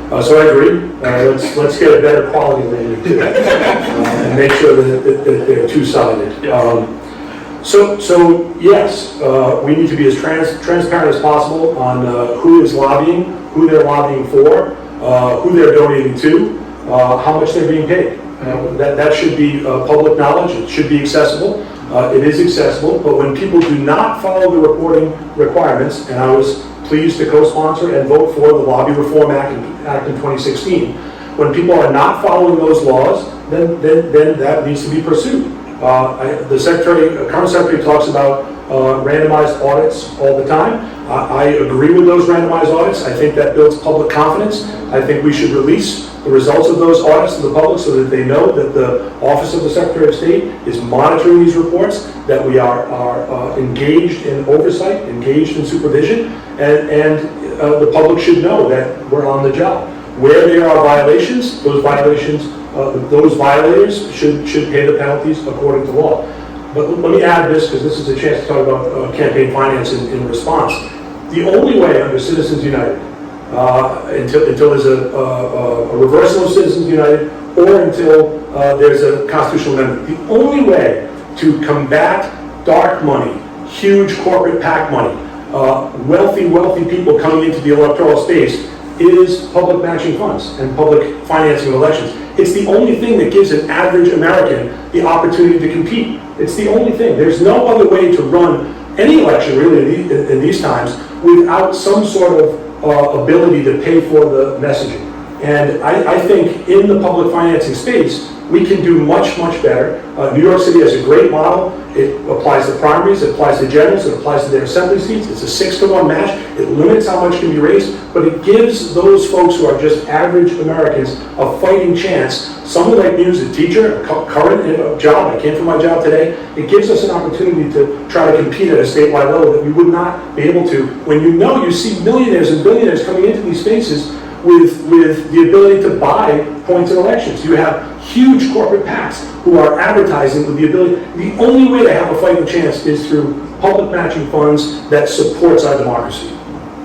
So I agree. Let's get a better quality rating too, and make sure that they're two-sided. So yes, we need to be as transparent as possible on who is lobbying, who they're lobbying for, who they're donating to, how much they're being paid. That should be public knowledge. It should be accessible. It is accessible, but when people do not follow the reporting requirements, and I was pleased to co-sponsor and vote for the Lobby Reform Act in 2016, when people are not following those laws, then that needs to be pursued. The current secretary talks about randomized audits all the time. I agree with those randomized audits. I think that builds public confidence. I think we should release the results of those audits to the public so that they know that the Office of the Secretary of State is monitoring these reports, that we are engaged in oversight, engaged in supervision, and the public should know that we're on the job. Where there are violations, those violators should pay the penalties according to law. But let me add this, because this is a chance to talk about campaign finance in response. The only way under Citizens United, until there's a reversal of Citizens United, or until there's a constitutional amendment, the only way to combat dark money, huge corporate PAC money, wealthy people coming into the electoral space is public matching funds and public financing of elections. It's the only thing that gives an average American the opportunity to compete. It's the only thing. There's no other way to run any election really in these times without some sort of ability to pay for the messaging. And I think in the public financing space, we can do much better. New York City has a great model. It applies to primaries, it applies to generals, it applies to their assembly seats. It's a 6-to-1 match. It limits how much can be raised, but it gives those folks who are just average Americans a fighting chance. Someone like me who's a teacher, a current job, I came from my job today, it gives us an opportunity to try to compete at a statewide level that we would not be able to. When you see millionaires and billionaires coming into these spaces with the ability to buy points in elections. You have huge corporate PACs who are advertising with the ability. The only way to have a fighting chance is through public matching funds that supports our democracy.